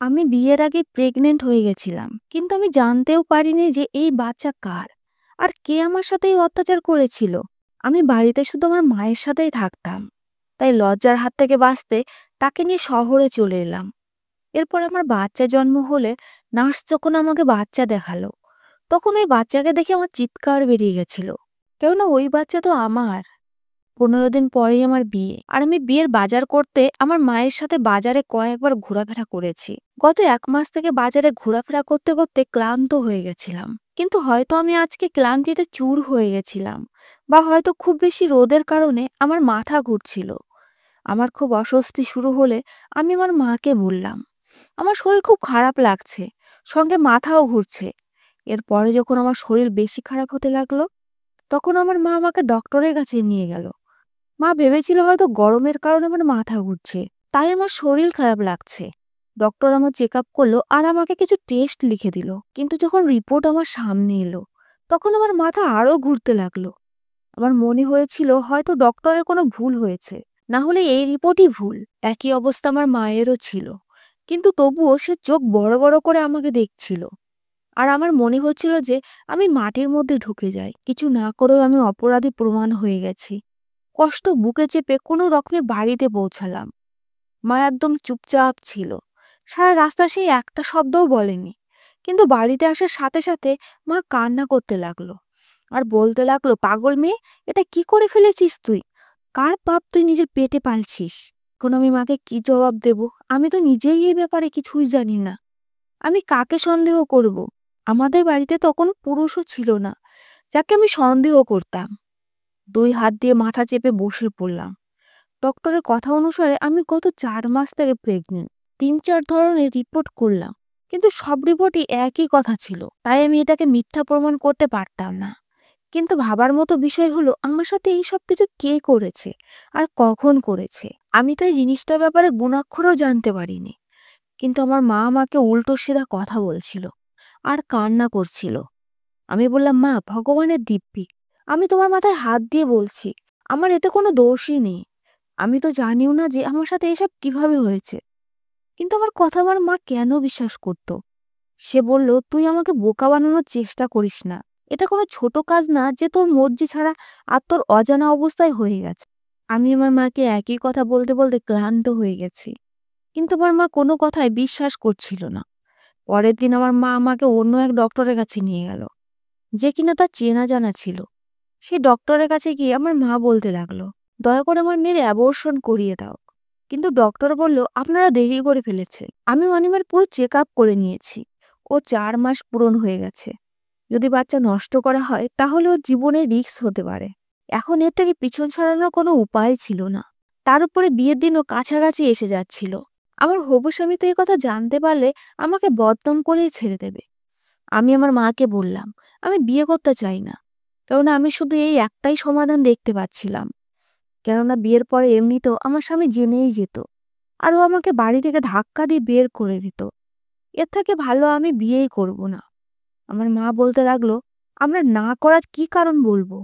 আমি বিয়ের আগে প্রেগনেন্ট হয়ে গেছিলাম, কিন্তু আমি জানতেও পারিনি যে এই বাচ্চা কার আর কে আমার সাথে এই অত্যাচার করেছিল। আমি বাড়িতে শুধু আমার মায়ের সাথেই থাকতাম, তাই লজ্জার হাত থেকে বাঁচতে তাকে নিয়ে শহরে চলে এলাম। এরপর আমার বাচ্চা জন্ম হলে নার্স যখন আমাকে বাচ্চা দেখালো, তখন ওই বাচ্চাকে দেখে আমার চিৎকার বেরিয়ে গেছিল, কেননা ওই বাচ্চা তো আমার। 15 দিন পরেই আমার বিয়ে, আর আমি বিয়ের বাজার করতে আমার মায়ের সাথে বাজারে কয়েকবার ঘোরাফেরা করেছি। গত 1 মাস থেকে বাজারে ঘোরাফেরা করতে করতে ক্লান্ত হয়ে গেছিলাম, কিন্তু হয়তো আমি আজকে ক্লান্তিতে চুর হয়ে গেছিলাম, বা হয়তো খুব বেশি রোদের কারণে আমার মাথা ঘুরছিল। আমার খুব অস্বস্তি শুরু হলে আমি আমার মাকে বললাম, আমার শরীর খুব খারাপ লাগছে, সঙ্গে মাথাও ঘুরছে। এরপরে যখন আমার শরীর বেশি খারাপ হতে লাগলো, তখন আমার মা আমাকে ডক্টরের কাছে নিয়ে গেল। মা ভেবেছিল হয়তো গরমের কারণে আমার মাথা ঘুরছে, তাই আমার শরীর খারাপ লাগছে। ডক্টর আমার চেক আপ করলো আর আমাকে কিছু টেস্ট লিখে দিল, কিন্তু যখন রিপোর্ট আমার সামনে এলো, তখন আমার মাথা আরো ঘুরতে লাগলো। আমার মনে হয়েছিল হয়তো ডক্টরের কোনো ভুল হয়েছে, না হলে এই রিপোর্টই ভুল। একই অবস্থা আমার মায়েরও ছিল, কিন্তু তবুও সে চোখ বড় বড় করে আমাকে দেখছিল। আর আমার মনে হচ্ছিল যে আমি মাটির মধ্যে ঢুকে যাই, কিছু না করেও আমি অপরাধী প্রমাণ হয়ে গেছি। কষ্ট বুকে চেপে কোনো রকমে বাড়িতে পৌঁছালাম। মা একদম চুপচাপ ছিল, সারা রাস্তা সেই একটা শব্দও বলেনি। কিন্তু বাড়িতে আসার সাথে সাথে মা কান্না করতে লাগলো আর বলতে লাগলো, পাগল মেয়ে, এটা কি করে ফেলেছিস তুই? কার পাপ তুই নিজের পেটে পালছিস? এখন আমি মাকে কি জবাব দেব? আমি তো নিজেই এই ব্যাপারে কিছুই জানি না। আমি কাকে সন্দেহ করব? আমাদের বাড়িতে তো কোনো পুরুষও ছিল না যাকে আমি সন্দেহ করতাম। 2 হাত দিয়ে মাথা চেপে বসে পড়লাম। ডক্টরের কথা অনুসারে আমি গত 4 মাস থেকে প্রেগনেন্ট। 3-4 ধরনের রিপোর্ট করলাম, কিন্তু সব রিপোর্টই একই কথা ছিল, তাই আমি এটাকে মিথ্যা প্রমাণ করতে পারতাম না। কিন্তু ভাবার মতো বিষয় হলো, আমার সাথে এই সব কিছু কে করেছে আর কখন করেছে। আমি তো এই জিনিসটার ব্যাপারে গুণাক্ষরও জানতে পারিনি, কিন্তু আমার মা আমাকে উল্টো সিধা কথা বলছিল আর কান্না করছিল। আমি বললাম, মা, ভগবানের দিব্যি, আমি তোমার মাথায় হাত দিয়ে বলছি, আমার এতে কোনো দোষই নেই। আমি তো জানিও না যে আমার সাথে এসব কিভাবে হয়েছে। কিন্তু আমার কথা আমার মা কেন বিশ্বাস করত? সে বলল, তুই আমাকে বোকা বানানোর চেষ্টা করিস না। এটা কোনো ছোট কাজ না যে তোর মর্জি ছাড়া আর তোর অজানা অবস্থায় হয়ে গেছে। আমি আমার মাকে একই কথা বলতে বলতে ক্লান্ত হয়ে গেছি, কিন্তু আমার মা কোনো কথায় বিশ্বাস করছিল না। পরের দিন আমার মা আমাকে অন্য এক ডক্টরের কাছে নিয়ে গেল, যে কিনা তার চেনা জানা ছিল। সেই ডক্টরের কাছে গিয়ে আমার মা বলতে লাগলো, দয়া করে আমার মেয়ের অ্যাবর্শন করিয়ে দাও। কিন্তু ডক্টর বলল, আপনারা দেরি করে ফেলেছে। আমি অনিমের পুরো চেক আপ করে নিয়েছি। ও 4 মাস পূরণ হয়ে গেছে। যদি বাচ্চা নষ্ট করা হয় তাহলে ওর জীবনে রিস্ক হতে পারে। এখন এর থেকে পিছন ছাড়ানোর কোনো উপায় ছিল না। তার উপরে বিয়ের দিনও কাছাকাছি এসে যাচ্ছিল। আমার হবু স্বামী তো এই কথা জানতে পারলে আমাকে বদনাম করেই ছেড়ে দেবে। আমি আমার মাকে বললাম, আমি বিয়ে করতে চাই না, কেননা আমি শুধু এই একটাই সমাধান দেখতে পাচ্ছিলাম। কেননা বিয়ের পরে এমনিতেও আমার স্বামী জেনেই যেত, আর ও আমাকে বাড়ি থেকে ধাক্কা দিয়ে বের করে দিত। এর থেকে ভালো আমি বিয়েই করব না। আমার মা বলতে লাগলো, আমরা না করার কি কারণ বলবো?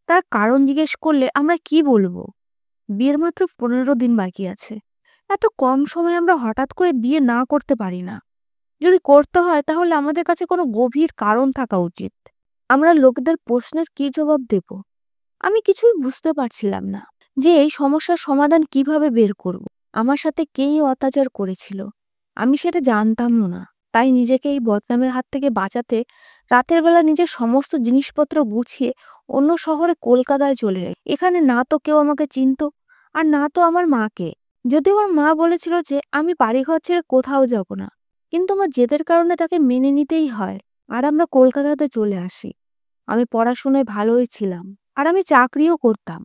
তার কারণ জিজ্ঞেস করলে আমরা কি বলবো? বিয়ের মাত্র 15 দিন বাকি আছে। এত কম সময়ে আমরা হঠাৎ করে বিয়ে না করতে পারি না। যদি করতে হয় তাহলে আমাদের কাছে কোনো গভীর কারণ থাকা উচিত। আমরা লোকদের প্রশ্নের কি জবাব দেব? আমি কিছুই বুঝতে পারছিলাম না যে এই সমস্যার সমাধান কিভাবে বের করব। আমার সাথে কেই অত্যাচার করেছিল, আমি সেটা জানতামও না। তাই নিজেকে এই বদনামের হাত থেকে বাঁচাতে রাতের বেলা নিজের সমস্ত জিনিসপত্র গুছিয়ে অন্য শহরে কলকাতায় চলে যাই। এখানে না তো কেউ আমাকে চিনতো, আর না তো আমার মাকে। যদিও আমার মা বলেছিল যে আমি বাড়িঘর ছেড়ে কোথাও যাব না, কিন্তু আমার জেদের কারণে তাকে মেনে নিতেই হয়। আর আমরা কলকাতাতে চলে আসি। আমি পড়াশোনায় ভালোই ছিলাম, আর আমি চাকরিও করতাম।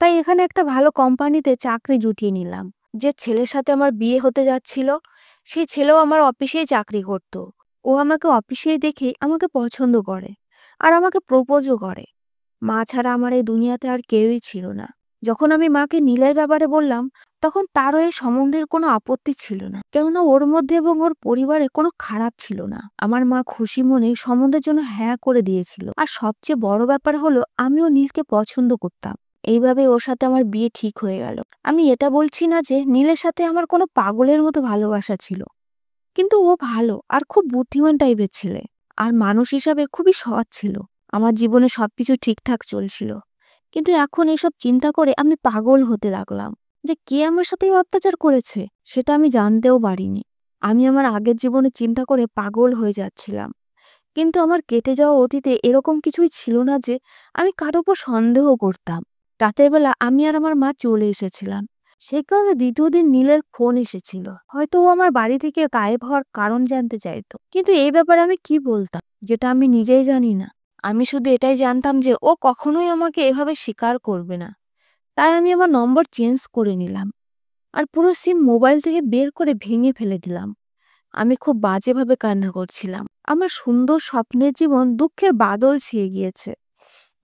তাই এখানে একটা ভালো কোম্পানিতে চাকরি জুটিয়ে নিলাম। যে ছেলের সাথে আমার বিয়ে হতে যাচ্ছিল, সেই ছেলেও আমার অফিসেই চাকরি করত। ও আমাকে অফিসেই দেখে আমাকে পছন্দ করে আর আমাকে প্রপোজও করে। মা ছাড়া আমার এই দুনিয়াতে আর কেউই ছিল না। যখন আমি মাকে নীলের ব্যাপারে বললাম, তখন তারও এই সম্বন্ধের কোনো আপত্তি ছিল না, কেননা ওর মধ্যে এবং ওর পরিবারে কোনো খারাপ ছিল না। আমার মা খুশি মনে সম্বন্ধের জন্য হ্যাঁ করে দিয়েছিল। আর সবচেয়ে বড় ব্যাপার হলো, আমিও নীলকে পছন্দ করতাম। এইভাবে ওর সাথে আমার বিয়ে ঠিক হয়ে গেল। আমি এটা বলছি না যে নীলের সাথে আমার কোনো পাগলের মতো ভালোবাসা ছিল, কিন্তু ও ভালো আর খুব বুদ্ধিমান টাইপের ছেলে। আর মানুষ হিসাবে খুবই সৎ ছিল। আমার জীবনে সবকিছু ঠিকঠাক চলছিল। কিন্তু এখন এসব চিন্তা করে আমি পাগল হতে লাগলাম যে কে আমার সাথে এই অত্যাচার করেছে সেটা আমি জানতেও পারিনি। আমি আমার আগের জীবনে চিন্তা করে পাগল হয়ে যাচ্ছিলাম। কিন্তু আমার কেটে যাওয়া অতীতে এরকম কিছুই ছিল না যে আমি কারো উপর সন্দেহ করতাম। রাতের বেলা আমি আর আমার মা চলে এসেছিলাম। সেই কারণে দ্বিতীয় দিন নীলের ফোন এসেছিল। হয়তো ও আমার বাড়ি থেকে গায়েব হওয়ার কারণ জানতে চাইতো, কিন্তু এই ব্যাপারে আমি কি বলতাম যেটা আমি নিজেই জানি না। আমি শুধু এটাই জানতাম যে ও কখনোই আমাকে এভাবে স্বীকার করবে না। তাই আমি আমার নম্বর চেঞ্জ করে নিলাম আর পুরো সিম মোবাইল থেকে বের করে ভেঙে ফেলে দিলাম। আমি খুব বাজেভাবে কান্না করছিলাম। আমার সুন্দর স্বপ্নের জীবন দুঃখের বাদল ছেয়ে গিয়েছে,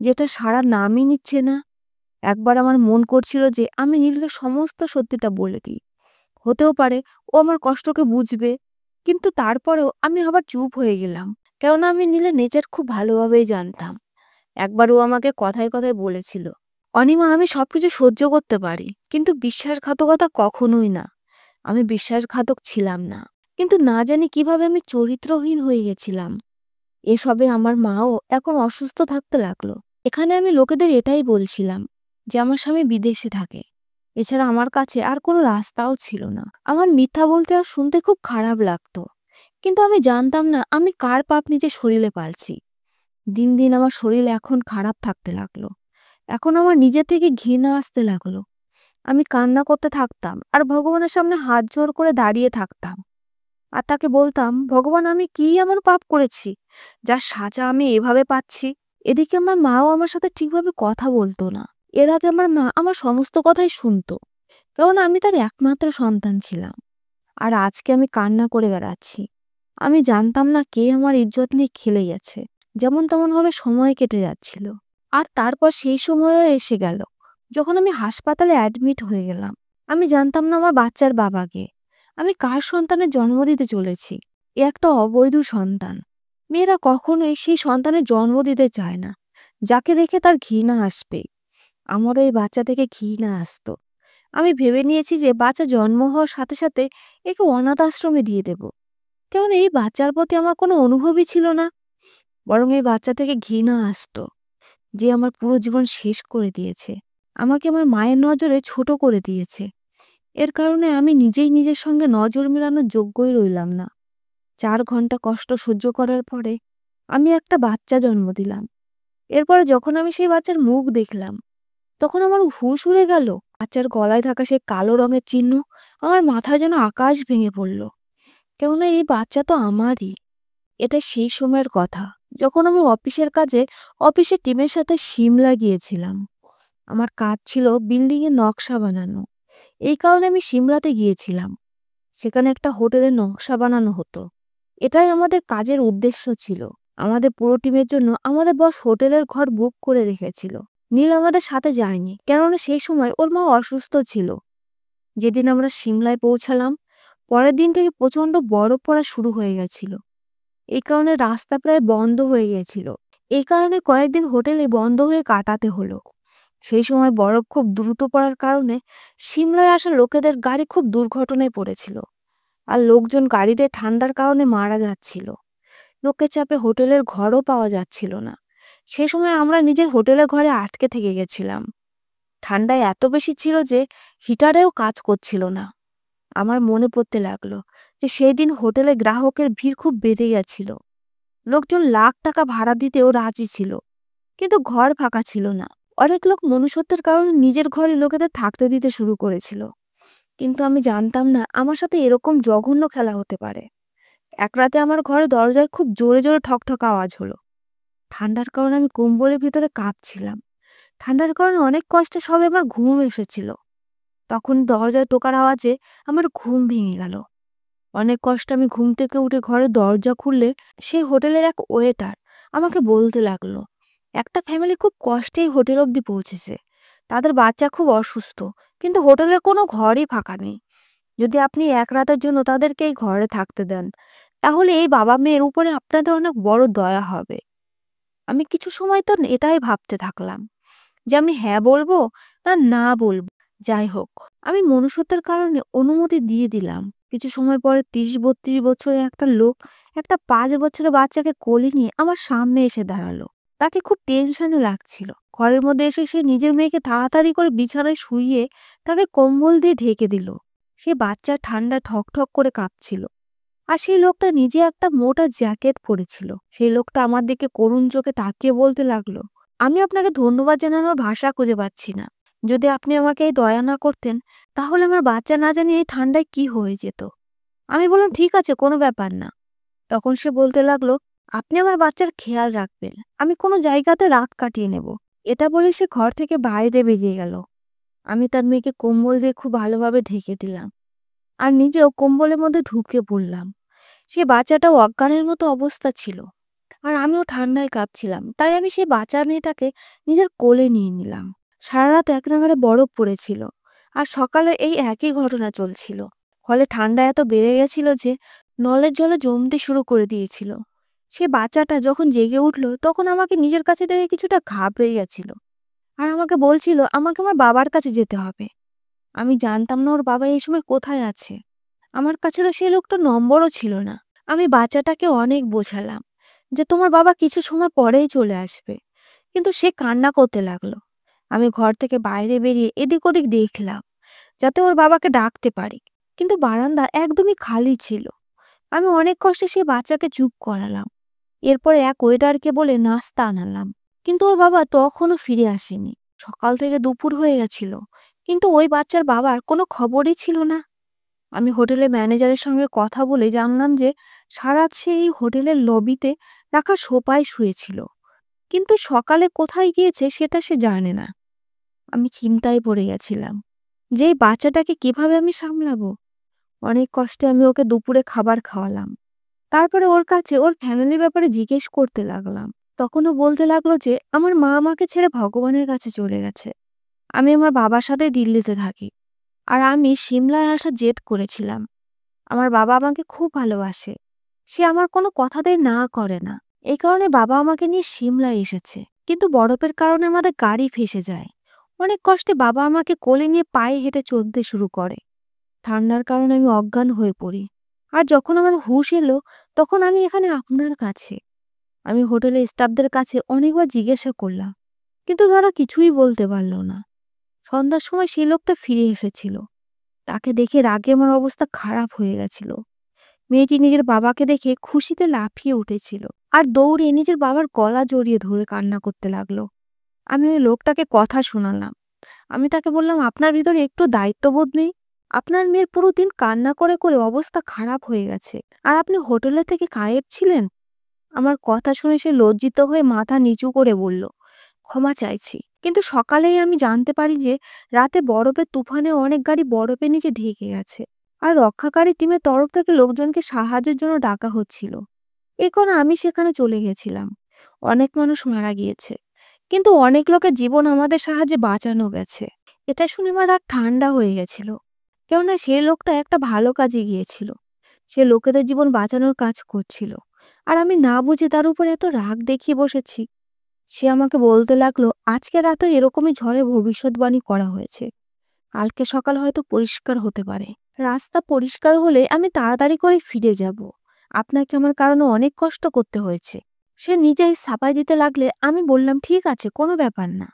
যেটা সারা নামই নিচ্ছে না। একবার আমার মন করছিল যে আমি নীলকে সমস্ত সত্যিটা বলে দিই। হতেও পারে ও আমার কষ্টকে বুঝবে। কিন্তু তারপরেও আমি আবার চুপ হয়ে গেলাম, কেননা আমি নীলের নেচার খুব ভালোভাবেই জানতাম। একবার ও আমাকে কথায় কথায় বলেছিল, অনিমা আমি সবকিছু সহ্য করতে পারি, কিন্তু বিশ্বাসঘাতকতা কখনোই না। আমি বিশ্বাসঘাতক ছিলাম না, কিন্তু না জানি কিভাবে আমি চরিত্রহীন হয়ে গেছিলাম। এসবে আমার মাও এখন অসুস্থ থাকতে লাগলো। এখানে আমি লোকেদের এটাই বলছিলাম যে আমার স্বামী বিদেশে থাকে। এছাড়া আমার কাছে আর কোনো রাস্তাও ছিল না। আমার মিথ্যা বলতে আর শুনতে খুব খারাপ লাগতো, কিন্তু আমি জানতাম না আমি কার পাপ নিজের শরীরে পালছি। দিন দিন আমার শরীর এখন খারাপ থাকতে লাগলো। এখন আমার নিজে থেকে ঘৃণা আসতে লাগলো। আমি কান্না করতে থাকতাম আর ভগবানের সামনে হাত জোড় করে দাঁড়িয়ে থাকতাম। আর তাকে বলতাম, ভগবান আমি কি এমন পাপ করেছি যার সাজা আমি এভাবে পাচ্ছি। এদিকে আমার মাও আমার সাথে ঠিকভাবে কথা বলতো না। এর আগে আমার মা আমার সমস্ত কথাই শুনতো, কারণ আমি তার একমাত্র সন্তান ছিলাম। আর আজকে আমি কান্না করে বেড়াচ্ছি। আমি জানতাম না কে আমার ইজ্জত নিয়ে খেলে গেছে। যেমন তেমন ভাবে সময় কেটে যাচ্ছিল। আর তারপর সেই সময়ও এসে গেল যখন আমি হাসপাতালে অ্যাডমিট হয়ে গেলাম। আমি জানতাম না আমার বাচ্চার বাবাকে। আমি কার সন্তানের জন্ম দিতে চলেছি। এ একটা অবৈধ সন্তান। মেয়েরা কখনোই সেই সন্তানের জন্ম দিতে চায় না, যাকে দেখে তার ঘৃণা আসবে। আমারও এই বাচ্চা থেকে ঘৃণা আসতো। আমি ভেবে নিয়েছি যে বাচ্চা জন্ম হওয়ার সাথে সাথে একে অনাথ আশ্রমে দিয়ে দেব। কারণ এই বাচ্চার প্রতি আমার কোনো অনুভবই ছিল না, বরং এই বাচ্চা থেকে ঘৃণা আসতো, যে আমার পুরো জীবন শেষ করে দিয়েছে, আমাকে আমার মায়ের নজরে ছোট করে দিয়েছে। এর কারণে আমি নিজেই নিজের সঙ্গে নজর মেলানোর যোগ্যই রইলাম না। 4 ঘন্টা কষ্ট সহ্য করার পরে আমি একটা বাচ্চা জন্ম দিলাম। এরপরে যখন আমি সেই বাচ্চার মুখ দেখলাম, তখন আমার হুঁশ উড়ে গেল। বাচ্চার গলায় থাকা সেই কালো রঙের চিহ্ন, আমার মাথায় যেন আকাশ ভেঙে পড়ল। কেননা এই বাচ্চা তো আমারই। এটা সেই সময়ের কথা যখন আমি অফিসের টিমের সাথে সিমলা গিয়েছিলাম। আমার কাজ ছিল বিল্ডিং এর নকশা বানানো। এই কারণে আমি সিমলাতে গিয়েছিলাম। সেখানে একটা হোটেলের নকশা বানানো হতো। এটাই আমাদের কাজের উদ্দেশ্য ছিল। আমাদের পুরো টিমের জন্য আমাদের বস হোটেলের ঘর বুক করে রেখেছিল। নীল আমাদের সাথে যায়নি, কেননা সেই সময় ওর মা অসুস্থ ছিল। যেদিন আমরা সিমলায় পৌঁছালাম, পরের দিন থেকে প্রচন্ড বরফ পড়া শুরু হয়ে গেছিল। এই কারণে রাস্তা প্রায় বন্ধ হয়ে গেছিল। এই কারণে কয়েকদিন হোটেলে বন্ধ হয়ে কাটাতে হলো। সেই সময় বরফ খুব দ্রুত পড়ার কারণে সিমলায় আসা লোকেদের গাড়ি খুব দুর্ঘটনায় পড়েছিল। আর লোকজন গাড়িতে ঠান্ডার কারণে মারা যাচ্ছিল। লোকের চাপে হোটেলের ঘরও পাওয়া যাচ্ছিল না। সে সময় আমরা নিজের হোটেলের ঘরে আটকে থেকে গেছিলাম। ঠান্ডায় এত বেশি ছিল যে হিটারেও কাজ করছিল না। আমার মনে পড়তে লাগলো যে সেই দিন হোটেলে গ্রাহকের ভিড় খুব বেড়ে গেছিল। লোকজন লাখ টাকা ভাড়া দিতেও রাজি ছিল, কিন্তু ঘর ফাঁকা ছিল না। অনেক লোক মনুষ্যত্বের কারণে নিজের ঘরে লোকেদের থাকতে দিতে শুরু করেছিল। কিন্তু আমি জানতাম না আমার সাথে এরকম জঘন্য খেলা হতে পারে। এক রাতে আমার ঘরে দরজায় খুব জোরে জোরে ঠকঠক আওয়াজ হলো। ঠান্ডার কারণে আমি কম্বলের ভিতরে কাঁপছিলাম। ঠান্ডার কারণে অনেক কষ্টে সবে আমার ঘুম এসেছিল। তখন দরজায় টোকার আওয়াজে আমার ঘুম ভেঙে গেল। অনেক কষ্টে আমি ঘুম থেকে উঠে ঘরের দরজা খুললে সেই হোটেলের এক ওয়েটার আমাকে বলতে লাগলো, একটা ফ্যামিলি খুব কষ্টেই হোটেল অবধি পৌঁছেছে। তাদের বাচ্চা খুব অসুস্থ, কিন্তু হোটেলের কোনো ঘরই ফাঁকা নেই। যদি আপনি এক রাতের জন্য তাদেরকে এই ঘরে থাকতে দেন, তাহলে এই বাবা মেয়ের উপরে আপনাদের অনেক বড় দয়া হবে। আমি কিছু সময় তো এটাই ভাবতে থাকলাম যে আমি হ্যাঁ বলবো না না বলবো। যাই হোক, আমি মনুষ্যত্বের কারণে অনুমতি দিয়ে দিলাম। কিছু সময় পরে ৩০-৩২ বছরের একটা লোক একটা ৫ বছরের বাচ্চাকে কোলে নিয়ে আমার সামনে এসে দাঁড়ালো। তাকে খুব টেনশনে লাগছিল। ঘরের মধ্যে এসে সে নিজের মেয়েকে তাড়াতাড়ি করে বিছানায় শুইয়ে তাকে কম্বল দিয়ে ঢেকে দিল। সে বাচ্চা ঠান্ডা ঠক করে কাঁপছিল। আর সেই লোকটা নিজে একটা মোটা জ্যাকেট পরেছিল। সেই লোকটা আমার দিকে করুণ চোখে তাকিয়ে বলতে লাগলো, "আমি আপনাকে ধন্যবাদ জানানোর ভাষা খুঁজে পাচ্ছি না। যদি আপনি আমাকে এই দয়া না করতেন, তাহলে আমার বাচ্চা না জানি এই ঠান্ডায় কি হয়ে যেত।" আমি বললাম, "ঠিক আছে, কোনো ব্যাপার না।" তখন সে বলতে লাগলো, "আপনি আমার বাচ্চার খেয়াল রাখবেন। আমি কোনো জায়গাতে রাত কাটিয়ে নেব।" এটা বলে সে ঘর থেকে বাইরে বেরিয়ে গেল। আমি তার মেয়েকে কম্বল দিয়ে খুব ভালোভাবে ঢেকে দিলাম। আর নিজেও কম্বলের মধ্যে ঢুকে পড়লাম। সে বাচ্চাটাও অজ্ঞানের মতো অবস্থা ছিল। আর আমিও ঠান্ডায় কাঁপছিলাম। তাই আমি সেই বাচ্চা মেয়েটাকে নিজের কোলে নিয়ে নিলাম। সারারাত এক নাগাড়ে বরফ পড়েছিল। আর সকালে এই একই ঘটনা চলছিল। ফলে ঠান্ডা এত বেড়ে গেছিল যে নলের জলে জমতে শুরু করে দিয়েছিল। সে বাচ্চাটা যখন জেগে উঠল তখন আমাকে নিজের কাছে দেখে কিছুটা ঘাবড়ে গেছিল। আর আমাকে বলছিল আমাকে আমার বাবার কাছে যেতে হবে। আমি জানতাম না ওর বাবা এই সময় কোথায় আছে। আমার কাছে তো সেই লোকটার নম্বরও ছিল না। আমি বাচ্চাটাকে অনেক বোঝালাম যে তোমার বাবা কিছু সময় পরেই চলে আসবে, কিন্তু সে কান্না করতে লাগলো। আমি ঘর থেকে বাইরে বেরিয়ে এদিক ওদিক দেখলাম যাতে ওর বাবাকে ডাকতে পারি, কিন্তু বারান্দা একদমই খালি ছিল। আমি অনেক কষ্টে সেই বাচ্চাকে চুপ করালাম। এরপরে এক ওয়েটারকে বলে নাস্তা আনালাম, কিন্তু ওর বাবা তখনও ফিরে আসেনি। সকাল থেকে দুপুর হয়ে গেছিল, কিন্তু ওই বাচ্চার বাবার কোনো খবরই ছিল না। আমি হোটেলের ম্যানেজারের সঙ্গে কথা বলে জানলাম যে সারাত সে এই হোটেলের লবিতে রাখা সোফায় শুয়েছিল, কিন্তু সকালে কোথায় গিয়েছে সেটা সে জানে না। আমি চিন্তায় পড়ে গেছিলাম যে এই বাচ্চাটাকে কিভাবে আমি সামলাবো। অনেক কষ্টে আমি ওকে দুপুরে খাবার খাওয়ালাম। তারপরে ওর কাছে ওর ফ্যামিলির ব্যাপারে জিজ্ঞেস করতে লাগলাম। তখনও বলতে লাগলো যে আমার মা আমাকে ছেড়ে ভগবানের কাছে চলে গেছে। আমি আমার বাবার সাথে দিল্লিতে থাকি। আর আমি সিমলায় আসার জেদ করেছিলাম। আমার বাবা আমাকে খুব ভালোবাসে। সে আমার কোনো কথাতেই না করে না। এই কারণে বাবা আমাকে নিয়ে সিমলায় এসেছে। কিন্তু বরফের কারণে আমাদের গাড়ি ফেঁসে যায়। অনেক কষ্টে বাবা আমাকে কোলে নিয়ে পায়ে হেঁটে চলতে শুরু করে। ঠান্ডার কারণে আমি অজ্ঞান হয়ে পড়ি। আর যখন আমার হুঁশ এলো তখন আমি এখানে আপনার কাছে। আমি হোটেলের স্টাফদের কাছে অনেকবার জিজ্ঞাসা করলাম, কিন্তু তারা কিছুই বলতে পারল না। সন্ধ্যার সময় সেই লোকটা ফিরে এসেছিল। তাকে দেখে রাগে আমার অবস্থা খারাপ হয়ে গেছিল। মেয়েটি নিজের বাবাকে দেখে খুশিতে লাফিয়ে উঠেছিল আর দৌড়ে নিজের বাবার গলা জড়িয়ে ধরে কান্না করতে লাগলো। আমি ওই লোকটাকে কথা শোনালাম। আমি তাকে বললাম, আপনার ভিতরে একটু দায়িত্ববোধ নেই? আপনার মেয়ের পুরো দিন কান্না করে অবস্থা খারাপ হয়ে গেছে, আর আপনি হোটেলে থেকে গায়েব ছিলেন। আমার কথা শুনে সে লজ্জিত হয়ে মাথা নিচু করে বলল, ক্ষমা চাইছি, কিন্তু সকালেই আমি জানতে পারি যে রাতে বরফের তুফানে অনেক গাড়ি বরফের নিচে ঢেকে গেছে, আর রক্ষাকারী টিমের তরফ থেকে লোকজনকে সাহায্যের জন্য ডাকা হচ্ছিল। এ কারণে আমি সেখানে চলে গেছিলাম। অনেক মানুষ মারা গিয়েছে, কিন্তু অনেক লোকের জীবন আমাদের সাহায্যে বাঁচানো গেছে। এটা শুনে আমার রাগ ঠান্ডা হয়ে গেছিল, কেননা সে লোকটা একটা ভালো কাজে গিয়েছিল। সে লোকেদের জীবন বাঁচানোর কাজ করছিল, আর আমি না বুঝে তার উপর এত রাগ দেখিয়ে বসেছি। সে আমাকে বলতে লাগলো, আজকে রাতে এরকমই ঝড়ের ভবিষ্যৎবাণী করা হয়েছে। কালকে সকাল হয়তো পরিষ্কার হতে পারে। রাস্তা পরিষ্কার হলে আমি তাড়াতাড়ি করে ফিরে যাব। আপনাকে আমার কারণে অনেক কষ্ট করতে হয়েছে। সে নিজেই সাপাই দিতে লাগলে আমি বললাম, ঠিক আছে, কোনো ব্যাপার না।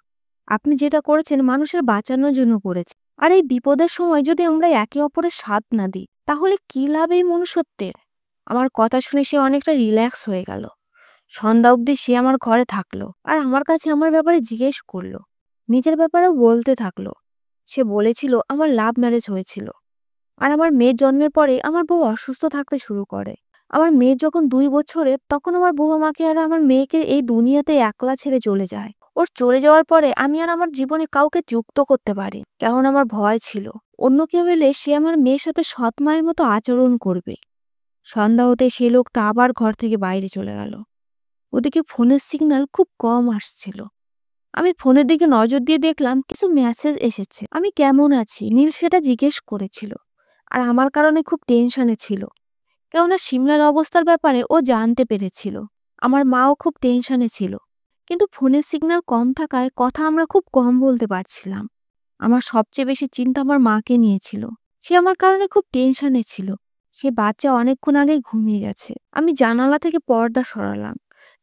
আপনি যেটা করেছেন মানুষের বাঁচানোর জন্য করেছেন। আর এই বিপদের সময় যদি আমরা একে অপরের সাথ না দিই, তাহলে কি লাভ এই মনুষ্যত্বের? আমার কথা শুনে সে অনেকটা রিল্যাক্স হয়ে গেল। সন্ধ্যা অবধি সে আমার ঘরে থাকলো আর আমার কাছে আমার ব্যাপারে জিজ্ঞেস করলো। নিজের ব্যাপারেও বলতে থাকলো। সে বলেছিল আমার লাভ ম্যারেজ হয়েছিল, আর আমার মেয়ের জন্মের পরে আমার বউ অসুস্থ থাকতে শুরু করে। আমার মেয়ে যখন 2 বছরের তখন আমার বউ আমাকে আর আমার মেয়েকে এই দুনিয়াতে একলা ছেড়ে চলে যায়। ওর চলে যাওয়ার পরে আমি আর আমার জীবনে কাউকে যুক্ত করতে পারি, কারণ আমার ভয় ছিল অন্য কেউ এলে সে আমার মেয়ের সাথে সৎ মায়ের মতো আচরণ করবে। সন্ধ্যা হতে সে লোকটা আবার ঘর থেকে বাইরে চলে গেল। ওদিকে ফোনের সিগন্যাল খুব কম আসছিল। আমি ফোনের দিকে নজর দিয়ে দেখলাম কিছু মেসেজ এসেছে। আমি কেমন আছি নীল সেটা জিজ্ঞেস করেছিল, আর আমার কারণে খুব টেনশনে ছিল, কেননা সিমলার অবস্থার ব্যাপারে ও জানতে পেরেছিল। আমার মাও খুব টেনশনে ছিল, কিন্তু ফোনের সিগন্যাল কম থাকায় কথা আমরা খুব কম বলতে পারছিলাম। আমার সবচেয়ে বেশি চিন্তা আমার মাকে নিয়েছিল। সে আমার কারণে খুব টেনশনে ছিল। সে বাচ্চা অনেকক্ষণ আগে ঘুমিয়ে গেছে। আমি জানালা থেকে পর্দা সরালাম,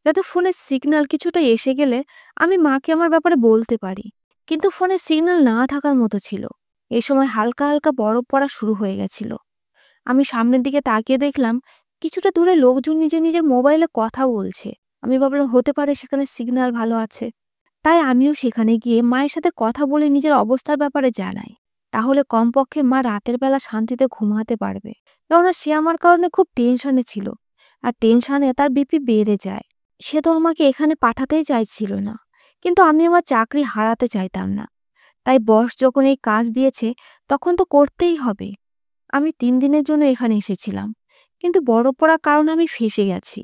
যাতে ফোনের সিগন্যাল কিছুটা এসে গেলে আমি মাকে আমার ব্যাপারে বলতে পারি। কিন্তু ফোনে সিগন্যাল না থাকার মতো ছিল। এ সময় হালকা হালকা বরফ পড়া শুরু হয়ে গেছিল। আমি সামনের দিকে তাকিয়ে দেখলাম কিছুটা দূরে লোকজন নিজের নিজের মোবাইলে কথা বলছে। আমি ভাবলাম হতে পারে সেখানে সিগন্যাল ভালো আছে। তাই আমিও সেখানে গিয়ে মায়ের সাথে কথা বলে নিজের অবস্থার ব্যাপারে জানাই। তাহলে কমপক্ষে মা রাতের বেলা শান্তিতে ঘুমাতে পারবে। কেননা সে আমার কারণে খুব টেনশনে ছিল, আর টেনশনে তার বিপি বেড়ে যায়। সে তো আমাকে এখানে পাঠাতেই চাইছিল না, কিন্তু আমি আমার চাকরি হারাতে চাইতাম না। তাই বস যখন এই কাজ দিয়েছে তখন তো করতেই হবে। আমি ৩ দিনের জন্য এখানে এসেছিলাম, কিন্তু বরফ পড়ার কারণে আমি ফেঁসে গেছি।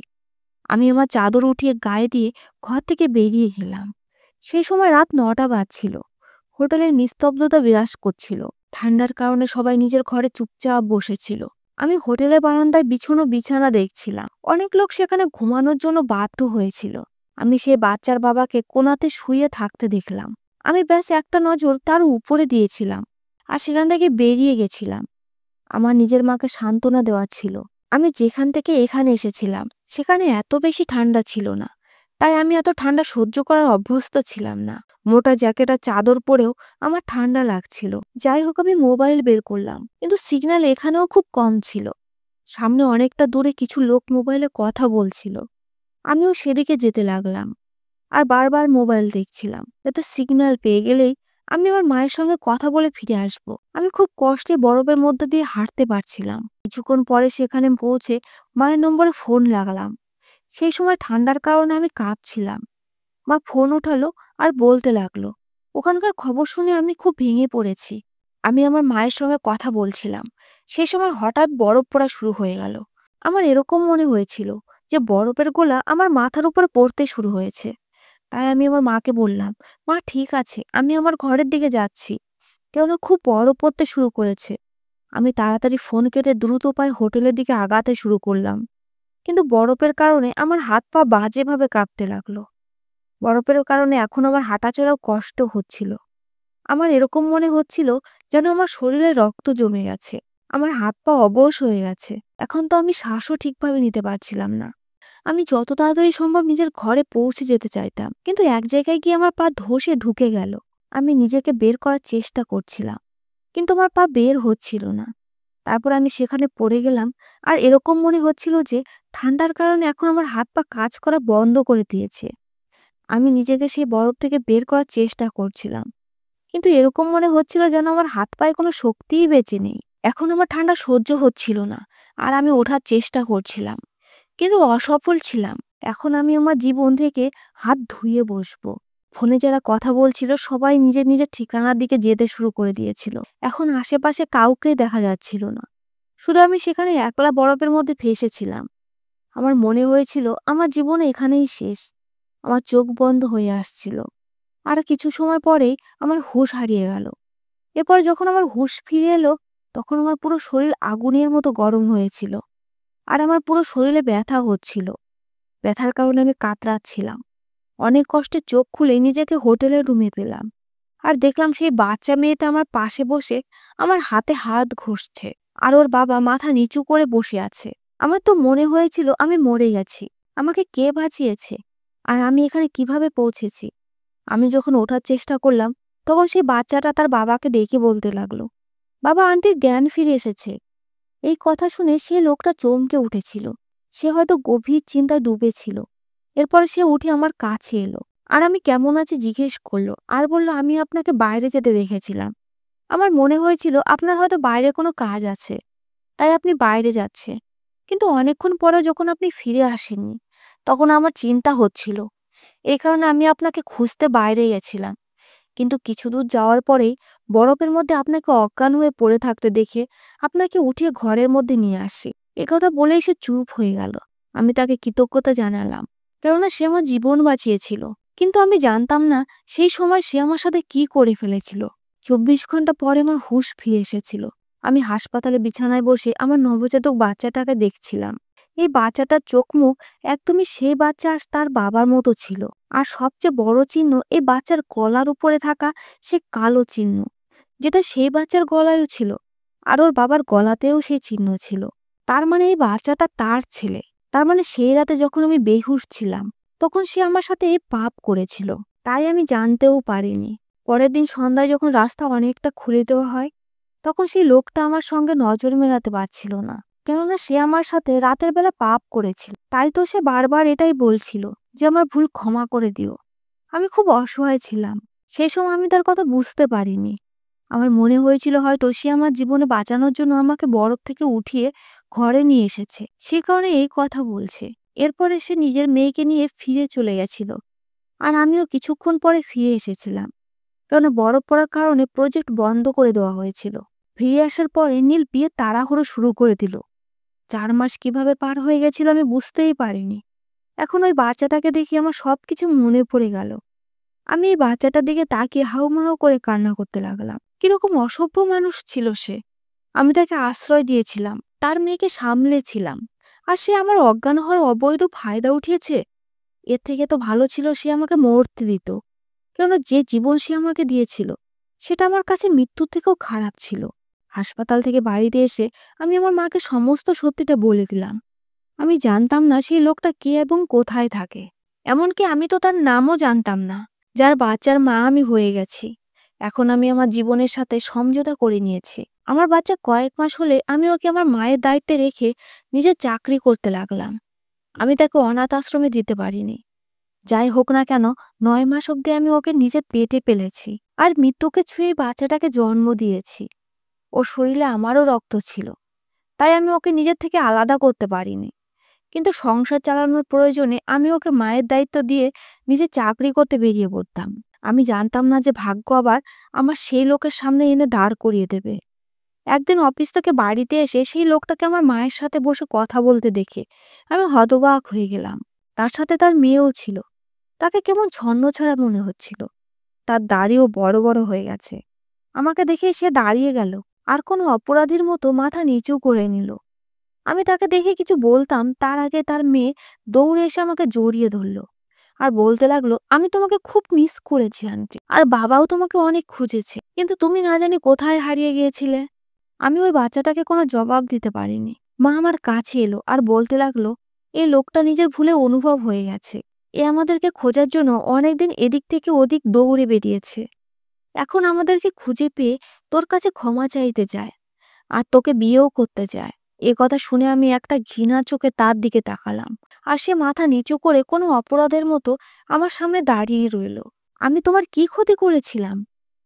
আমি আমার চাদর উঠিয়ে গায়ে দিয়ে ঘর থেকে বেরিয়ে গেলাম। সেই সময় রাত ৯টা বাজছিল। হোটেলের নিস্তব্ধতা বিরাজ করছিল। ঠান্ডার কারণে সবাই নিজের ঘরে চুপচাপ বসেছিল। আমি হোটেলের বারান্দায় বিছানো বিছানা দেখছিলাম। অনেক লোক সেখানে ঘুমানোর জন্য বাধ্য হয়েছিল। আমি সেই বাচ্চার বাবাকে কোনাতে শুয়ে থাকতে দেখলাম। আমি ব্যাস একটা নজর তার উপরে দিয়েছিলাম, আর সেখান থেকে বেরিয়ে গেছিলাম। আমার নিজের মাকে সান্ত্বনা দেওয়ার ছিল। আমি যেখান থেকে এখানে এসেছিলাম সেখানে এত বেশি ঠান্ডা ছিল না, তাই আমি এত ঠান্ডা সহ্য করার অভ্যস্ত ছিলাম না। মোটা জ্যাকেট আর চাদর পরেও আমার ঠান্ডা লাগছিল। যাই হোক, আমি মোবাইল বের করলাম, কিন্তু সিগন্যাল এখানেও খুব কম ছিল। সামনে অনেকটা দূরে কিছু লোক মোবাইলে কথা বলছিল। আমিও সেদিকে যেতে লাগলাম, আর বারবার মোবাইল দেখছিলাম যাতে সিগন্যাল পেয়ে গেলেই আমি আমার মায়ের সঙ্গে কথা বলে ফিরে আসব। আমি খুব কষ্টে বরফের মধ্যে দিয়ে হাঁটতে পারছিলাম। কিছুক্ষণ পরে সেখানে পৌঁছে মায়ের নম্বরে ফোন লাগালাম। সেই সময় ঠান্ডার কারণে আমি কাঁপছিলাম। মা ফোন উঠালো আর বলতে লাগলো। ওখানকার খবর শুনে আমি খুব ভেঙে পড়েছি। আমি আমার মায়ের সঙ্গে কথা বলছিলাম। সেই সময় হঠাৎ বরফ পড়া শুরু হয়ে গেল। আমার এরকম মনে হয়েছিল যে বরফের গোলা আমার মাথার উপর পড়তে শুরু হয়েছে। তাই আমি আমার মাকে বললাম, মা ঠিক আছে, আমি আমার ঘরের দিকে যাচ্ছি। কেননা খুব বরফ পড়তে শুরু করেছে। আমি তাড়াতাড়ি ফোন কেটে দ্রুত পায়ে হোটেলের দিকে আগাতে শুরু করলাম। কিন্তু বরফের কারণে আমার হাত পা বাজেভাবে কাঁপতে লাগলো। বরফের কারণে এখন আমার হাঁটাচলাও কষ্ট হচ্ছিল। আমার এরকম মনে হচ্ছিল যেন আমার শরীরে রক্ত জমে গেছে। আমার হাত পা অবশ হয়ে গেছে। এখন তো আমি শ্বাসও ঠিকভাবে নিতে পারছিলাম না। আমি যত তাড়াতাড়ি সম্ভব নিজের ঘরে পৌঁছে যেতে চাইতাম, কিন্তু এক জায়গায় গিয়ে আমার পা ধসে ঢুকে গেল। আমি নিজেকে বের করার চেষ্টা করছিলাম, কিন্তু আমার পা বের হচ্ছিল না। তারপর আমি সেখানে পড়ে গেলাম, আর এরকম মনে হচ্ছিল যে ঠান্ডার কারণে এখন আমার হাত পা কাজ করা বন্ধ করে দিয়েছে। আমি নিজেকে সেই বরফ থেকে বের করার চেষ্টা করছিলাম, কিন্তু এরকম মনে হচ্ছিল যেন আমার হাত পায়ে কোনো শক্তিই বেঁচে নেই। এখন আমার ঠান্ডা সহ্য হচ্ছিল না, আর আমি ওঠার চেষ্টা করছিলাম, কিন্তু অসফল ছিলাম। এখন আমি আমার জীবন থেকে হাত ধুয়ে বসবো। ফোনে যারা কথা বলছিল সবাই নিজের নিজের ঠিকানার দিকে যেতে শুরু করে দিয়েছিল। এখন আশেপাশে কাউকে দেখা যাচ্ছিল না। শুধু আমি সেখানে একলা বরফের মধ্যে ফেসেছিলাম। আমার মনে হয়েছিল আমার জীবন এখানেই শেষ। আমার চোখ বন্ধ হয়ে আসছিল। আর কিছু সময় পরেই আমার হুঁশ হারিয়ে গেল। এরপর যখন আমার হুঁশ ফিরে এলো, তখন আমার পুরো শরীর আগুনের মতো গরম হয়েছিল, আর আমার পুরো শরীরে ব্যথা হচ্ছিল। ব্যথার কারণে আমি কাতরাচ্ছিলাম। অনেক কষ্টে চোখ খুলে নিজেকে হোটেলের রুমে পেলাম, আর দেখলাম সেই বাচ্চা মেয়েটা আমার পাশে বসে আমার হাতে হাত ঘষছে, আর ওর বাবা মাথা নিচু করে বসে আছে। আমার তো মনে হয়েছিল আমি মরে গেছি। আমাকে কে বাঁচিয়েছে, আর আমি এখানে কিভাবে পৌঁছেছি? আমি যখন ওঠার চেষ্টা করলাম, তখন সেই বাচ্চাটা তার বাবাকে ডেকে বলতে লাগলো, বাবা, আন্টির জ্ঞান ফিরে এসেছে। এই কথা শুনে সে লোকটা চমকে উঠেছিল। সে হয়তো গভীর চিন্তায় ডুবেছিল। এরপর সে উঠে আমার কাছে এলো, আর আমি কেমন আছি জিজ্ঞেস করলো, আর বলল, আমি আপনাকে বাইরে যেতে দেখেছিলাম। আমার মনে হয়েছিল আপনার হয়তো বাইরে কোনো কাজ আছে, তাই আপনি বাইরে যাচ্ছে। কিন্তু অনেকক্ষণ পরে যখন আপনি ফিরে আসেননি, তখন আমার চিন্তা হচ্ছিল। এই কারণে আমি আপনাকে খুঁজতে বাইরে গেছিলাম। কিন্তু কিছু দূর যাওয়ার পরেই বরফের মধ্যে আপনাকে অজ্ঞান হয়ে পড়ে থাকতে দেখে আপনাকে উঠিয়ে ঘরের মধ্যে নিয়ে আসি। একথা বলেই সে চুপ হয়ে গেল। আমি তাকে কৃতজ্ঞতা জানালাম, কেননা সে আমার জীবন বাঁচিয়েছিল। কিন্তু আমি জানতাম না সেই সময় সে আমার সাথে কি করে ফেলেছিল। ২৪ ঘন্টা পরে আমার হুঁশ ফিরে এসেছিল। আমি হাসপাতালে বিছানায় বসে আমার নবজাতক বাচ্চাটাকে দেখছিলাম। এই বাচ্চাটার চোখ মুখ একদমই সেই বাচ্চা আর তার বাবার মতো ছিল। আর সবচেয়ে বড় চিহ্ন, এই বাচ্চার গলার উপরে থাকা সে কালো চিহ্ন, যেটা সেই বাচ্চার গলায়ও ছিল, আর ওর বাবার গলাতেও সেই চিহ্ন ছিল। তার মানে এই বাচ্চাটা তার ছেলে। তার মানে সেই রাতে যখন আমি বেহুঁশ ছিলাম, তখন সে আমার সাথে এই পাপ করেছিল। তাই আমি জানতেও পারিনি। পরের দিন সন্ধ্যায় যখন রাস্তা অনেকটা খুলে দেওয়া হয়, তখন সেই লোকটা আমার সঙ্গে নজর মেলাতে পারছিল না। কেননা সে আমার সাথে রাতের বেলা পাপ করেছিল। তাই তো সে বারবার এটাই বলছিল যে আমার ভুল ক্ষমা করে দিও। আমি খুব অসহায় ছিলাম। সেই সময় আমি তার কথা বুঝতে পারিনি। আমার মনে হয়েছিল হয়তো সে আমার জীবনে বাঁচানোর জন্য আমাকে বরফ থেকে উঠিয়ে ঘরে নিয়ে এসেছে। সে কারণে এই কথা বলছে। এরপরে সে নিজের মেয়েকে নিয়ে ফিরে চলে গেছিল। আর আমিও কিছুক্ষণ পরে ফিরে এসেছিলাম। কারণ বরফ পড়ার কারণে প্রজেক্ট বন্ধ করে দেওয়া হয়েছিল। ফিরে আসার পরে নীল বিয়ে তাড়াহুড়ো শুরু করে দিল। ৪ মাস কিভাবে পার হয়ে গেছিল আমি বুঝতেই পারিনি। এখন ওই বাচ্চাটাকে দেখে আমার সবকিছু মনে পড়ে গেল। আমি এই বাচ্চাটার দিকে তাকিয়ে হাউমাউ করে কান্না করতে লাগলাম। কিরকম অসভ্য মানুষ ছিল সে। আমি তাকে আশ্রয় দিয়েছিলাম, তার মেয়েকে সামলেছিলাম। আর সে আমার অজ্ঞান হওয়ার অবৈধ ফায়দা উঠিয়েছে। এর থেকে তো ভালো ছিল সে আমাকে মরতে দিত। কেননা যে জীবন সে আমাকে দিয়েছিল, সেটা আমার কাছে মৃত্যুর থেকেও খারাপ ছিল। হাসপাতাল থেকে বাড়িতে এসে আমি আমার মাকে সমস্ত সত্যিটা বলে দিলাম। আমি জানতাম না সেই লোকটা কে এবং কোথায় থাকে। এমনকি আমি তো তার নামও জানতাম না, যার বাচ্চার মা আমি হয়ে গেছি। এখন আমি আমার জীবনের সাথে সমঝোতা করে নিয়েছি। আমার বাচ্চা কয়েক মাস হলে আমি ওকে আমার মায়ের দায়িত্বে রেখে নিজের চাকরি করতে লাগলাম। আমি তাকে অনাথ আশ্রমে দিতে পারিনি। যাই হোক না কেন, ৯ মাস অবধি আমি ওকে নিজের পেটে পেলেছি। আর মৃত্যুকে ছুঁয়ে বাচ্চাটাকে জন্ম দিয়েছি। ওর শরীরে আমারও রক্ত ছিল। তাই আমি ওকে নিজের থেকে আলাদা করতে পারিনি। কিন্তু সংসার চালানোর প্রয়োজনে আমি ওকে মায়ের দায়িত্ব দিয়ে নিজে চাকরি করতে বেরিয়ে পড়তাম। আমি জানতাম না যে ভাগ্য আবার আমার সেই লোকের সামনে এনে দাঁড় করিয়ে দেবে। একদিন অফিস থেকে বাড়িতে এসে সেই লোকটাকে আমার মায়ের সাথে বসে কথা বলতে দেখে আমি হতবাক হয়ে গেলাম। তার সাথে তার মেয়েও ছিল। তাকে কেমন ছন্নছাড়া মনে হচ্ছিল। তার দাড়িও বড় বড় হয়ে গেছে। আমাকে দেখে সে দাঁড়িয়ে গেল আর কোনো অপরাধীর মতো মাথা নিচু করে নিল। আমি তাকে দেখে কিছু বলতাম তার আগে তার মেয়ে দৌড়ে এসে আমাকে জড়িয়ে ধরলো আর বলতে লাগলো, আমি তোমাকে খুব মিস করেছি আন্টি, আর বাবাও তোমাকে অনেক খুঁজেছে, কিন্তু তুমি না জানি কোথায় হারিয়ে গিয়েছিলে। আমি ওই বাচ্চাটাকে কোনো জবাব দিতে পারিনি। মা আমার কাছে এলো আর বলতে লাগলো, এই লোকটা নিজের ভুলে অনুভব হয়ে গেছে। এ আমাদেরকে খোঁজার জন্য অনেকদিন এদিক থেকে ওদিক দৌড়ে বেরিয়েছে। এখন আমাদেরকে খুঁজে পেয়ে তোর কাছে ক্ষমা চাইতে চায় আর তোকে বিয়েও করতে চায়। এ কথা শুনে আমি একটা ঘৃণা চোখে তার দিকে তাকালাম। আর সে মাথা নিচু করে কোনো অপরাধের মতো আমার সামনে দাঁড়িয়ে রইল। আমি তোমার কি ক্ষতি করেছিলাম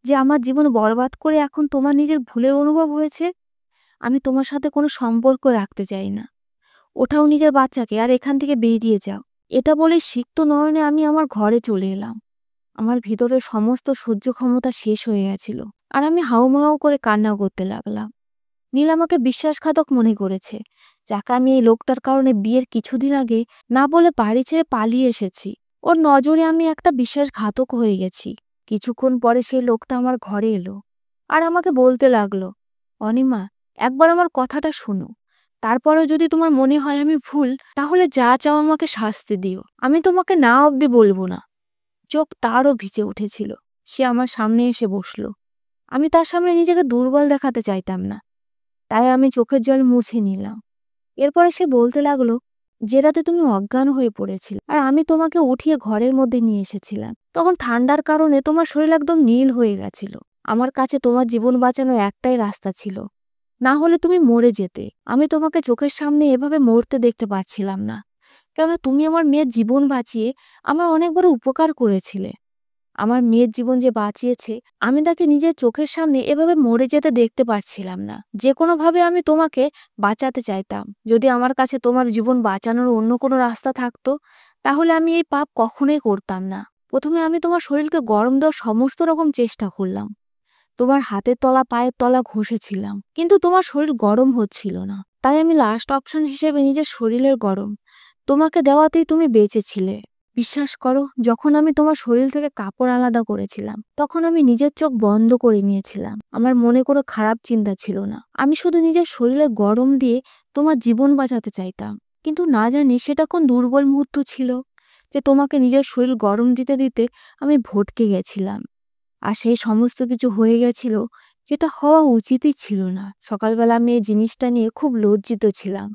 যে আমার জীবন বরবাদ করে এখন তোমার নিজের ভুলের অনুভব হয়েছে? আমি তোমার সাথে কোনো সম্পর্ক রাখতে চাই না। ওঠাও নিজের বাচ্চাকে আর এখান থেকে বেরিয়ে যাও। এটা বলে সিক্ত নয়নে আমি আমার ঘরে চলে এলাম। আমার ভিতরের সমস্ত সহ্য ক্ষমতা শেষ হয়ে গেছিল। আর আমি হাউমাউ করে কান্না করতে লাগলাম। নীল আমাকে বিশ্বাসঘাতক মনে করেছে, যাকে আমি এই লোকটার কারণে বিয়ের কিছুদিন আগে না বলে বাড়ি ছেড়ে পালিয়ে এসেছি। ওর নজরে আমি একটা বিশ্বাসঘাতক হয়ে গেছি। কিছুক্ষণ পরে সেই লোকটা আমার ঘরে এলো আর আমাকে বলতে লাগলো, অনিমা, একবার আমার কথাটা শোনো। তারপরেও যদি তোমার মনে হয় আমি ভুল, তাহলে যা চাও আমাকে শাস্তি দিও। আমি তোমাকে না অবধি বলবো না। চোখ তারও ভিজে উঠেছিল। সে আমার সামনে এসে বসলো। আমি তার সামনে নিজেকে দুর্বল দেখাতে চাইতাম না, তাই আমি চোখের জল মুছে নিলাম। এরপরে সে বলতে লাগলো, যে রাতে তুমি অজ্ঞান হয়ে পড়েছিলে আর আমি তোমাকে উঠিয়ে ঘরের মধ্যে নিয়ে এসেছিলাম, তখন ঠান্ডার কারণে তোমার শরীর একদম নীল হয়ে গেছিল। আমার কাছে তোমার জীবন বাঁচানোর একটাই রাস্তা ছিল, না হলে তুমি মরে যেতে। আমি তোমাকে চোখের সামনে এভাবে মরতে দেখতে পারছিলাম না, কেননা তুমি আমার মেয়ের জীবন বাঁচিয়ে আমার অনেক বড় উপকার করেছিলে। আমার মেয়ের জীবন যে বাঁচিয়েছে, আমি তাকে নিজের চোখের সামনে এভাবে মরে যেতে দেখতে পারছিলাম না। যে কোনোভাবে আমি তোমাকে বাঁচাতে চাইতাম। যদি আমার কাছে তোমার জীবন বাঁচানোর অন্য কোনো রাস্তা থাকতো, তাহলে আমি এই পাপ কখনোই করতাম না। প্রথমে আমি তোমার শরীরকে গরম দেওয়ার সমস্ত রকম চেষ্টা করলাম। তোমার হাতের তলা পায়ের তলা ঘষেছিলাম, কিন্তু তোমার শরীর গরম হচ্ছিল না। তাই আমি লাস্ট অপশন হিসেবে নিজের শরীরের গরম তোমাকে দেওয়াতেই তুমি বেঁচেছিলে। বিশ্বাস করো, যখন আমি তোমার শরীর থেকে কাপড় আলাদা করেছিলাম, তখন আমি নিজের চোখ বন্ধ করে নিয়েছিলাম। আমার মনে কোনো খারাপ চিন্তা ছিল না। আমি শুধু নিজের শরীরে গরম দিয়ে তোমার জীবন বাঁচাতে চাইতাম। কিন্তু না জানি সেটা কোন দুর্বল মুহূর্ত ছিল যে তোমাকে নিজের শরীর গরম দিতে দিতে আমি ভটকে গেছিলাম। আর সেই সমস্ত কিছু হয়ে গেছিল যেটা হওয়া উচিতই ছিল না। সকালবেলা আমি এই জিনিসটা নিয়ে খুব লজ্জিত ছিলাম।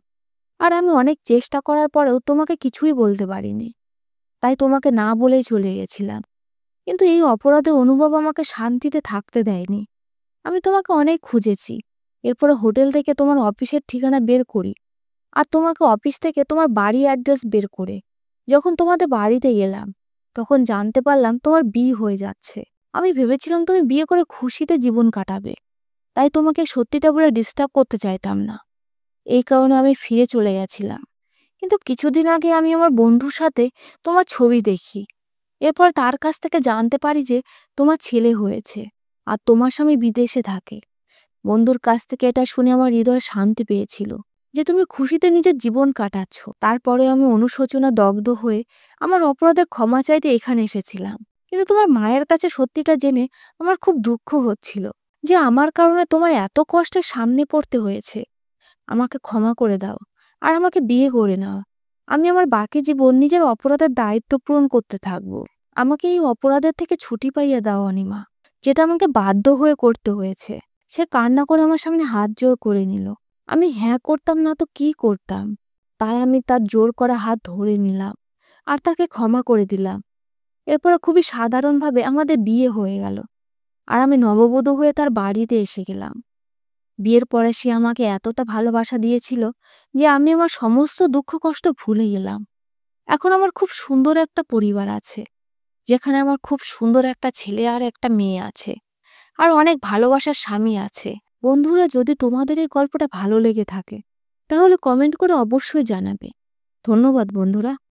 আর আমি অনেক চেষ্টা করার পরেও তোমাকে কিছুই বলতে পারিনি। তাই তোমাকে না বলেই চলে গেছিলাম। কিন্তু এই অপরাধের অনুভব আমাকে শান্তিতে থাকতে দেয়নি। আমি তোমাকে অনেক খুঁজেছি। এরপরে হোটেল থেকে তোমার অফিসের ঠিকানা বের করি। আর তোমাকে অফিস থেকে তোমার বাড়ির অ্যাড্রেস বের করে যখন তোমাদের বাড়িতে গেলাম, তখন জানতে পারলাম তোমার বিয়ে হয়ে যাচ্ছে। আমি ভেবেছিলাম তুমি বিয়ে করে খুশিতে জীবন কাটাবে। তাই তোমাকে সত্যিটা বলে ডিস্টার্ব করতে চাইতাম না। এই কারণে আমি ফিরে চলে গেছিলাম। কিন্তু কিছুদিন আগে আমি আমার বন্ধুর সাথে তোমার ছবি দেখি। এরপর তার কাছ থেকে জানতে পারি যে তোমার ছেলে হয়েছে আর তোমার স্বামী বিদেশে থাকে। বন্ধুর কাছ থেকে এটা শুনে আমার হৃদয় শান্তি পেয়েছিল যে তুমি খুশিতে নিজের জীবন কাটাচ্ছ। তারপরে আমি অনুশোচনা দগ্ধ হয়ে আমার অপরাধের ক্ষমা চাইতে এখানে এসেছিলাম। কিন্তু তোমার মায়ের কাছে সত্যিটা জেনে আমার খুব দুঃখ হচ্ছিল যে আমার কারণে তোমার এত কষ্টের সামনে পড়তে হয়েছে। আমাকে ক্ষমা করে দাও আর আমাকে বিয়ে করে নাও। আমি আমার বাকি জীবন নিজের অপরাধের দায়িত্ব পূরণ করতে থাকবো। আমাকে এই অপরাধের থেকে ছুটি পাইয়ে দাও অনিমা, যেটা আমাকে বাধ্য হয়ে করতে হয়েছে। সে কান্না করে আমার সামনে হাত জোড় করে নিল। আমি হ্যাঁ করতাম না তো কি করতাম। তাই আমি তার জোর করা হাত ধরে নিলাম আর তাকে ক্ষমা করে দিলাম। এরপরে খুবই সাধারণভাবে আমাদের বিয়ে হয়ে গেল। আর আমি নববধূ হয়ে তার বাড়িতে এসে গেলাম। বিয়ের পরে সে আমাকে এতটা ভালোবাসা দিয়েছিল যে আমি আমার সমস্ত দুঃখ কষ্ট ভুলে গেলাম। এখন আমার খুব সুন্দর একটা পরিবার আছে, যেখানে আমার খুব সুন্দর একটা ছেলে আর একটা মেয়ে আছে। আর অনেক ভালোবাসার স্বামী আছে। বন্ধুরা, যদি তোমাদের এই গল্পটা ভালো লেগে থাকে তাহলে কমেন্ট করে অবশ্যই জানাবে। ধন্যবাদ বন্ধুরা।